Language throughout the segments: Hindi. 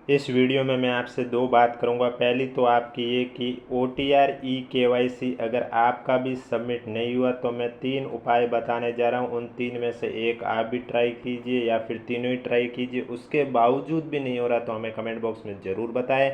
इस वीडियो में मैं आपसे दो बात करूंगा। पहली तो आपकी ये कि OTR eKYC अगर आपका भी सबमिट नहीं हुआ तो मैं 3 उपाय बताने जा रहा हूँ। उन 3 में से एक आप भी ट्राई कीजिए या फिर तीनों ही ट्राई कीजिए। उसके बावजूद भी नहीं हो रहा तो हमें कमेंट बॉक्स में ज़रूर बताएं।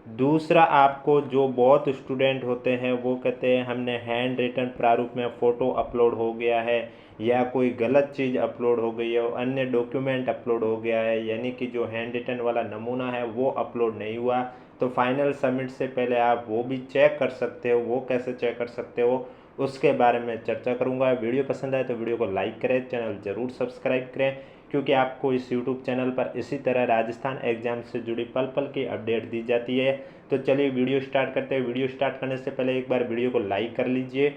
दूसरा, आपको जो बहुत स्टूडेंट होते हैं वो कहते हैं हमने हैंड रिटन प्रारूप में फ़ोटो अपलोड हो गया है या कोई गलत चीज़ अपलोड हो गई है और अन्य डॉक्यूमेंट अपलोड हो गया है, यानी कि जो हैंड रिटन वाला नमूना है वो अपलोड नहीं हुआ। तो फाइनल सबमिट से पहले आप वो भी चेक कर सकते हो। वो कैसे चेक कर सकते हो उसके बारे में चर्चा करूंगा। वीडियो पसंद आए तो वीडियो को लाइक करें, चैनल ज़रूर सब्सक्राइब करें, क्योंकि आपको इस यूट्यूब चैनल पर इसी तरह राजस्थान एग्जाम से जुड़ी पल पल की अपडेट दी जाती है। तो चलिए वीडियो स्टार्ट करते हैं। वीडियो स्टार्ट करने से पहले एक बार वीडियो को लाइक कर लीजिए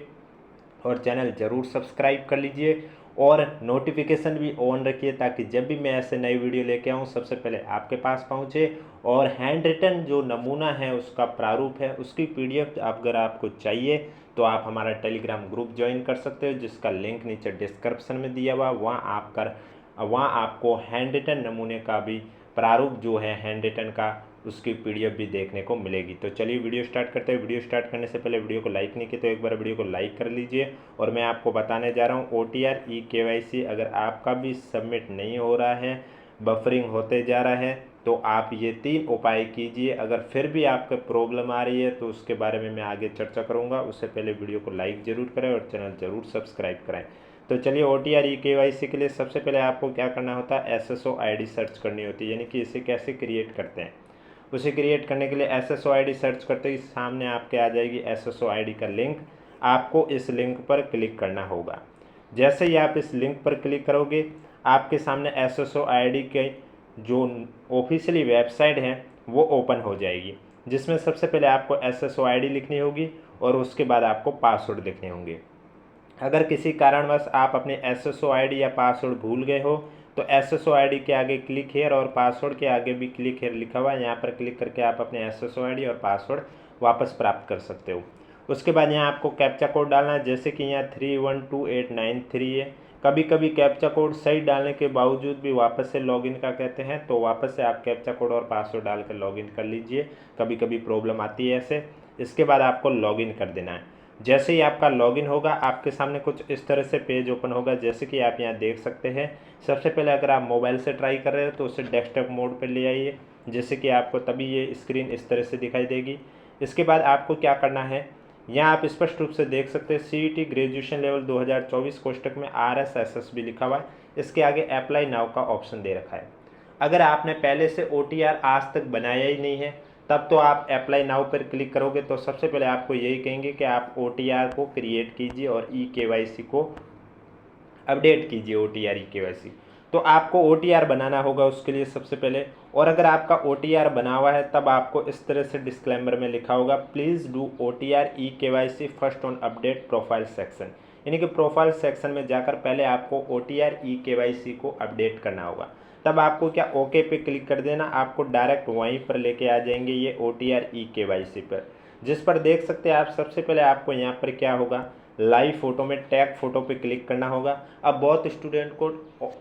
और चैनल ज़रूर सब्सक्राइब कर लीजिए और नोटिफिकेशन भी ऑन रखिए ताकि जब भी मैं ऐसे नई वीडियो लेके आऊँ सबसे पहले आपके पास पहुँचे। और हैंड रिटन जो नमूना है उसका प्रारूप है उसकी PDF अगर आपको चाहिए तो आप हमारा टेलीग्राम ग्रुप ज्वाइन कर सकते हो, जिसका लिंक नीचे डिस्क्रिप्शन में दिया हुआ। वहाँ आपको हैंड रिटन नमूने का भी प्रारूप जो है हैंड रिटन का उसकी PDF भी देखने को मिलेगी। तो चलिए वीडियो स्टार्ट करते हैं। वीडियो स्टार्ट करने से पहले वीडियो को लाइक नहीं किया तो एक बार वीडियो को लाइक कर लीजिए। और मैं आपको बताने जा रहा हूँ OTR eKYC अगर आपका भी सबमिट नहीं हो रहा है, बफरिंग होते जा रहा है, तो आप ये 3 उपाय कीजिए। अगर फिर भी आपको प्रॉब्लम आ रही है तो उसके बारे में मैं आगे चर्चा करूँगा। उससे पहले वीडियो को लाइक ज़रूर करें और चैनल ज़रूर सब्सक्राइब करें। तो चलिए OTR eKYC के लिए सबसे पहले आपको क्या करना होता है, SSO ID सर्च करनी होती है, यानी कि इसे कैसे क्रिएट करते हैं। उसे क्रिएट करने के लिए SSO ID सर्च करते ही सामने आपके आ जाएगी SSO ID का लिंक। आपको इस लिंक पर क्लिक करना होगा। जैसे ही आप इस लिंक पर क्लिक करोगे आपके सामने SSO ID के जो ऑफिशियली वेबसाइट है वो ओपन हो जाएगी, जिसमें सबसे पहले आपको SSO ID लिखनी होगी और उसके बाद आपको पासवर्ड लिखने होंगे। अगर किसी कारणवश आप अपने SSO ID या पासवर्ड भूल गए हो तो SSO ID के आगे क्लिक हेयर और पासवर्ड के आगे भी क्लिक हेयर लिखा हुआ है, यहाँ पर क्लिक करके आप अपने SSO ID और पासवर्ड वापस प्राप्त कर सकते हो। उसके बाद यहाँ आपको कैप्चा कोड डालना है, जैसे कि यहाँ 312893 है। कभी कभी कैप्चा कोड सही डालने के बावजूद भी वापस से लॉगिन का कहते हैं, तो वापस से आप कैप्चा कोड और पासवर्ड डाल कर लॉगिन कर लीजिए। कभी कभी प्रॉब्लम आती है ऐसे। इसके बाद आपको लॉगिन कर देना है। जैसे ही आपका लॉगिन होगा आपके सामने कुछ इस तरह से पेज ओपन होगा, जैसे कि आप यहाँ देख सकते हैं। सबसे पहले अगर आप मोबाइल से ट्राई कर रहे हो तो उसे डेस्कटॉप मोड पर ले आइए, जैसे कि आपको तभी ये स्क्रीन इस तरह से दिखाई देगी। इसके बाद आपको क्या करना है, यहाँ आप स्पष्ट रूप से देख सकते हैं CET ग्रेजुएशन लेवल 2024 कोष्टक में RSSS भी लिखा हुआ है। इसके आगे अप्लाई नाउ का ऑप्शन दे रखा है। अगर आपने पहले से OTR आज तक बनाया ही नहीं है तब तो आप अप्लाई नाउ पर क्लिक करोगे तो सबसे पहले आपको यही कहेंगे कि आप OTR को क्रिएट कीजिए और eKYC को अपडेट कीजिए। OTR eKYC तो आपको OTR बनाना होगा उसके लिए सबसे पहले। और अगर आपका OTR बना हुआ है तब आपको इस तरह से डिस्क्लेमर में लिखा होगा, please do OTR eKYC first on update profile section, यानी कि प्रोफाइल सेक्शन में जाकर पहले आपको OTR eKYC को अपडेट करना होगा। तब आपको क्या ओके पे क्लिक कर देना, आपको डायरेक्ट वहीं पर लेके आ जाएंगे ये OTR eKYC पर, जिस पर देख सकते हैं आप। सबसे पहले आपको यहाँ पर क्या होगा, लाइव फोटो में टैग फोटो पे क्लिक करना होगा। अब बहुत स्टूडेंट को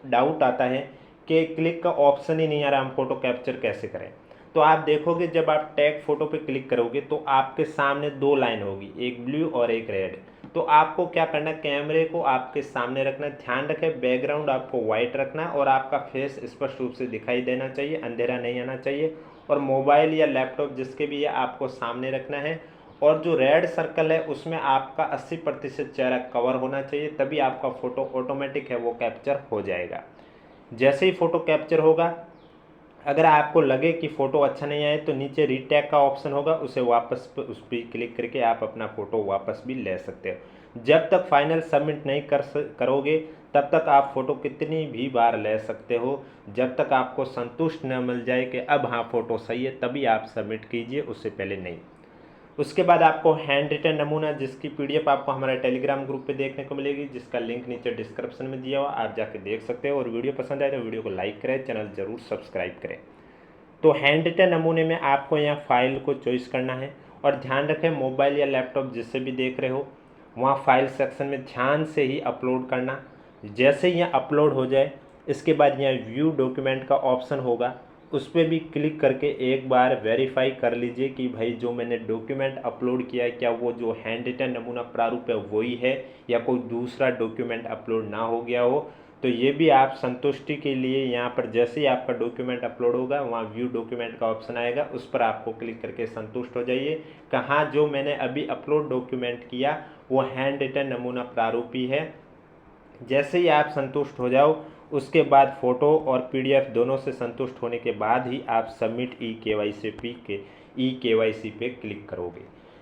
डाउट आता है कि क्लिक का ऑप्शन ही नहीं आ रहा, हम फोटो कैप्चर कैसे करें। तो आप देखोगे जब आप टैग फोटो पे क्लिक करोगे तो आपके सामने 2 लाइन होगी, एक ब्लू और एक रेड। तो आपको क्या करना है, कैमरे को आपके सामने रखना, ध्यान रखें बैकग्राउंड आपको वाइट रखना है और आपका फेस स्पष्ट रूप से दिखाई देना चाहिए, अंधेरा नहीं आना चाहिए। और मोबाइल या लैपटॉप जिसके भी है आपको सामने रखना है। और जो रेड सर्कल है उसमें आपका 80% चेहरा कवर होना चाहिए, तभी आपका फ़ोटो ऑटोमेटिक है वो कैप्चर हो जाएगा। जैसे ही फ़ोटो कैप्चर होगा, अगर आपको लगे कि फ़ोटो अच्छा नहीं आए तो नीचे रीटैग का ऑप्शन होगा, उसे वापस उस पर क्लिक करके आप अपना फ़ोटो वापस भी ले सकते हो। जब तक फाइनल सबमिट नहीं करोगे तब तक आप फ़ोटो कितनी भी बार ले सकते हो, जब तक आपको संतुष्ट न मिल जाए कि अब हाँ फ़ोटो सही है तभी आप सबमिट कीजिए, उससे पहले नहीं। उसके बाद आपको हैंड रिटन नमूना जिसकी PDF आपको हमारे टेलीग्राम ग्रुप पे देखने को मिलेगी, जिसका लिंक नीचे डिस्क्रिप्शन में दिया हुआ, आप जाके देख सकते हो। और वीडियो पसंद आए तो वीडियो को लाइक करें, चैनल ज़रूर सब्सक्राइब करें। तो हैंड रिटन नमूने में आपको यहाँ फाइल को चॉइस करना है और ध्यान रखें मोबाइल या लैपटॉप जिससे भी देख रहे हो वहाँ फाइल सेक्शन में ध्यान से ही अपलोड करना। जैसे ही यहाँ अपलोड हो जाए इसके बाद यहाँ व्यू डॉक्यूमेंट का ऑप्शन होगा, उस पर भी क्लिक करके एक बार वेरीफाई कर लीजिए कि भाई जो मैंने डॉक्यूमेंट अपलोड किया है क्या वो जो हैंड रिटन नमूना प्रारूप है वही है या कोई दूसरा डॉक्यूमेंट अपलोड ना हो गया हो। तो ये भी आप संतुष्टि के लिए यहाँ पर जैसे ही आपका डॉक्यूमेंट अपलोड होगा वहाँ व्यू डॉक्यूमेंट का ऑप्शन आएगा, उस पर आपको क्लिक करके संतुष्ट हो जाइए। कहाँ जो मैंने अभी अपलोड डॉक्यूमेंट किया वो हैंड रिटन नमूना प्रारूप ही है। जैसे ही आप संतुष्ट हो जाओ उसके बाद फ़ोटो और पीडीएफ दोनों से संतुष्ट होने के बाद ही आप सबमिट ई-केवाईसी पे क्लिक करोगे।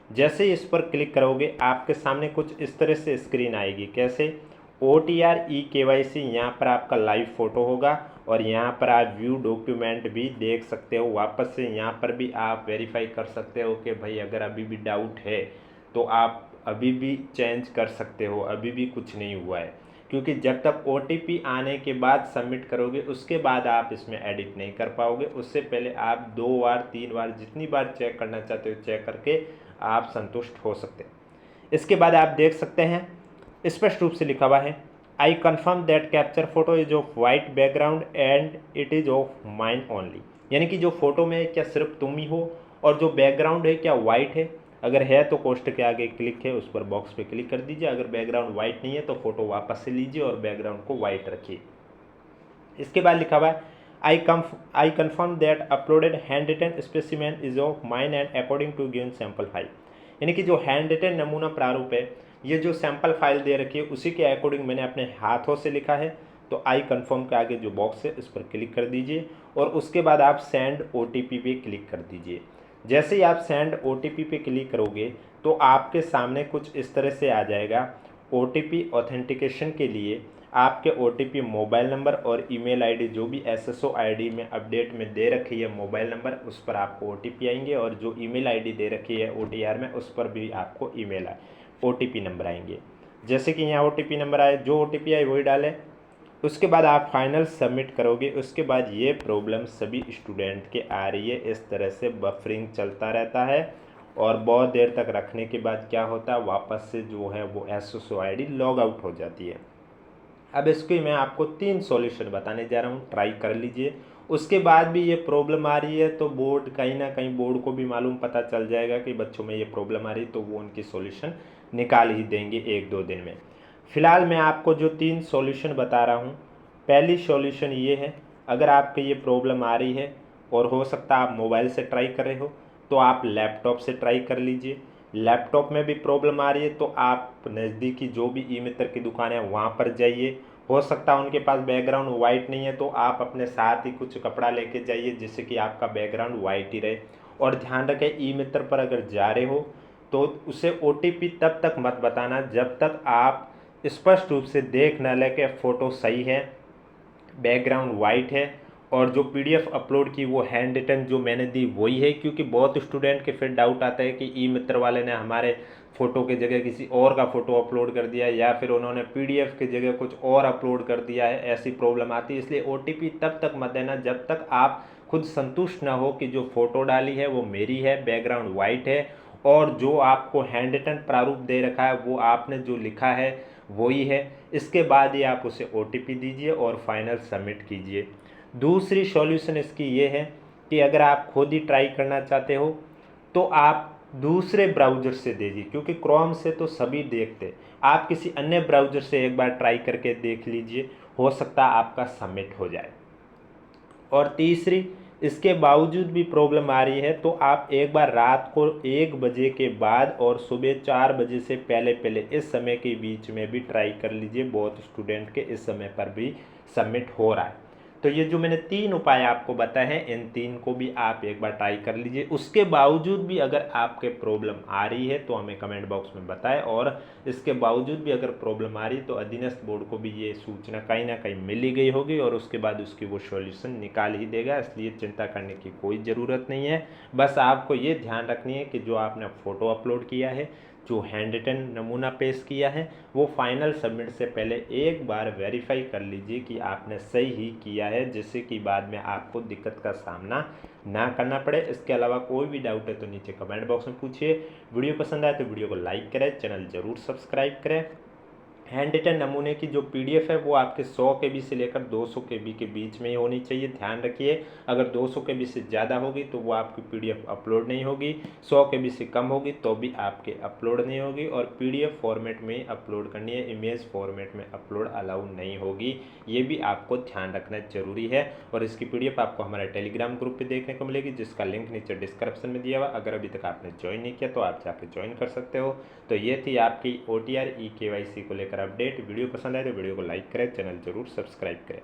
जैसे ही इस पर क्लिक करोगे आपके सामने कुछ इस तरह से स्क्रीन आएगी। कैसे? OTR ई-केवाईसी, यहाँ पर आपका लाइव फ़ोटो होगा और यहाँ पर आप व्यू डॉक्यूमेंट भी देख सकते हो। वापस से यहाँ पर भी आप वेरीफाई कर सकते हो कि भाई अगर अभी भी डाउट है तो आप अभी भी चेंज कर सकते हो, अभी भी कुछ नहीं हुआ है। क्योंकि जब तक OTP आने के बाद सबमिट करोगे उसके बाद आप इसमें एडिट नहीं कर पाओगे। उससे पहले आप 2 बार 3 बार जितनी बार चेक करना चाहते हो चेक करके आप संतुष्ट हो सकते हैं। इसके बाद आप देख सकते हैं स्पष्ट रूप से लिखा हुआ है, I confirm that capture photo is of white background and it is of mine only. यानी कि जो फोटो में क्या सिर्फ तुम ही हो और जो बैकग्राउंड है क्या वाइट है। अगर है तो कोष्ठ के आगे क्लिक है उस पर बॉक्स पे क्लिक कर दीजिए। अगर बैकग्राउंड वाइट नहीं है तो फोटो वापस से लीजिए और बैकग्राउंड को वाइट रखिए। इसके बाद लिखा हुआ है, I confirm that uploaded hand written specimen is of mine and according to given sample file. यानी कि जो हैंड रिटन नमूना प्रारूप है ये जो सैम्पल फाइल दे रखी है उसी के अकॉर्डिंग मैंने अपने हाथों से लिखा है। तो आई कन्फर्म के आगे जो बॉक्स है इस पर क्लिक कर दीजिए और उसके बाद आप सेंड OTP पे क्लिक कर दीजिए। जैसे ही आप सेंड OTP पे क्लिक करोगे तो आपके सामने कुछ इस तरह से आ जाएगा। OTP ऑथेंटिकेशन के लिए आपके OTP मोबाइल नंबर और ईमेल आईडी जो भी SSO ID में अपडेट में दे रखी है मोबाइल नंबर उस पर आपको OTP आएंगे और जो ईमेल आईडी दे रखी है OTR में उस पर भी आपको OTP नंबर आएंगे। जैसे कि यहाँ OTP नंबर आए, जो OTP आए वही डालें। उसके बाद आप फाइनल सबमिट करोगे। उसके बाद ये प्रॉब्लम सभी स्टूडेंट के आ रही है, इस तरह से बफरिंग चलता रहता है और बहुत देर तक रखने के बाद क्या होता है वापस से जो है वो SSO ID लॉग आउट हो जाती है। अब इसकी मैं आपको 3 सॉल्यूशन बताने जा रहा हूँ, ट्राई कर लीजिए। उसके बाद भी ये प्रॉब्लम आ रही है तो बोर्ड कहीं ना कहीं बोर्ड को भी मालूम पता चल जाएगा कि बच्चों में ये प्रॉब्लम आ रही है तो वो उनकी सॉल्यूशन निकाल ही देंगे 1-2 दिन में। फ़िलहाल मैं आपको जो 3 सॉल्यूशन बता रहा हूँ, पहली सॉल्यूशन ये है, अगर आपके ये प्रॉब्लम आ रही है और हो सकता है आप मोबाइल से ट्राई कर रहे हो तो आप लैपटॉप से ट्राई कर लीजिए। लैपटॉप में भी प्रॉब्लम आ रही है तो आप नज़दीकी जो भी ई मित्र की दुकान है वहाँ पर जाइए। हो सकता है उनके पास बैकग्राउंड वाइट नहीं है तो आप अपने साथ ही कुछ कपड़ा लेके जाइए जिससे कि आपका बैकग्राउंड वाइट ही रहे। और ध्यान रखें ई मित्र पर अगर जा रहे हो तो उसे OTP तब तक मत बताना जब तक आप स्पष्ट रूप से देख न लें कि फ़ोटो सही है, बैकग्राउंड वाइट है और जो PDF अपलोड की वो हैंड रिटन जो मैंने दी वही है। क्योंकि बहुत स्टूडेंट के फिर डाउट आता है कि ई मित्र वाले ने हमारे फ़ोटो की जगह किसी और का फ़ोटो अपलोड कर दिया या फिर उन्होंने PDF की जगह कुछ और अपलोड कर दिया है, ऐसी प्रॉब्लम आती है। इसलिए OTP तब तक मत देना जब तक आप खुद संतुष्ट ना हो कि जो फ़ोटो डाली है वो मेरी है, बैकग्राउंड वाइट है और जो आपको हैंड रिटन प्रारूप दे रखा है वो आपने जो लिखा है वही है। इसके बाद ही आप उसे OTP दीजिए और फाइनल सबमिट कीजिए। दूसरी सॉल्यूशन इसकी ये है कि अगर आप खुद ही ट्राई करना चाहते हो तो आप दूसरे ब्राउज़र से दीजिए। क्योंकि क्रोम से तो सभी देखते, आप किसी अन्य ब्राउज़र से एक बार ट्राई करके देख लीजिए, हो सकता है आपका सबमिट हो जाए। और तीसरी, इसके बावजूद भी प्रॉब्लम आ रही है तो आप एक बार रात को 1 बजे के बाद और सुबह 4 बजे से पहले पहले इस समय के बीच में भी ट्राई कर लीजिए। बहुत स्टूडेंट के इस समय पर भी सबमिट हो रहा है। तो ये जो मैंने 3 उपाय आपको बताए हैं इन 3 को भी आप एक बार ट्राई कर लीजिए। उसके बावजूद भी अगर आपके प्रॉब्लम आ रही है तो हमें कमेंट बॉक्स में बताएं और इसके बावजूद भी अगर प्रॉब्लम आ रही तो अधीनस्थ बोर्ड को भी ये सूचना कहीं ना कहीं मिल ही गई होगी और उसके बाद उसकी वो सॉल्यूशन निकाल ही देगा। इसलिए चिंता करने की कोई ज़रूरत नहीं है। बस आपको ये ध्यान रखनी है कि जो आपने फ़ोटो अपलोड किया है, जो हैंड रिटन नमूना पेश किया है, वो फाइनल सबमिट से पहले एक बार वेरीफाई कर लीजिए कि आपने सही ही किया है, जिससे कि बाद में आपको दिक्कत का सामना ना करना पड़े। इसके अलावा कोई भी डाउट है तो नीचे कमेंट बॉक्स में पूछिए। वीडियो पसंद आए तो वीडियो को लाइक करें, चैनल ज़रूर सब्सक्राइब करें। हैंड रिटन नमूने की जो पीडीएफ है वो आपके 100 केबी से लेकर 200 केबी के बीच में ही होनी चाहिए। ध्यान रखिए, अगर 200 केबी से ज़्यादा होगी तो वो आपकी पीडीएफ अपलोड नहीं होगी, 100 केबी से कम होगी तो भी आपके अपलोड नहीं होगी, और पीडीएफ फॉर्मेट में अपलोड करनी है, इमेज फॉर्मेट में अपलोड अलाउ नहीं होगी। ये भी आपको ध्यान रखना जरूरी है। और इसकी पीडीएफ आपको हमारे टेलीग्राम ग्रुप पर देखने को मिलेगी, जिसका लिंक नीचे डिस्क्रिप्शन में दिया हुआ। अगर अभी तक आपने ज्वाइन नहीं किया तो आप जाके ज्वाइन कर सकते हो। तो ये थी आपकी OTR ई KYC को लेकर अपडेट। वीडियो पसंद आए तो वीडियो को लाइक करें, चैनल जरूर सब्सक्राइब करें।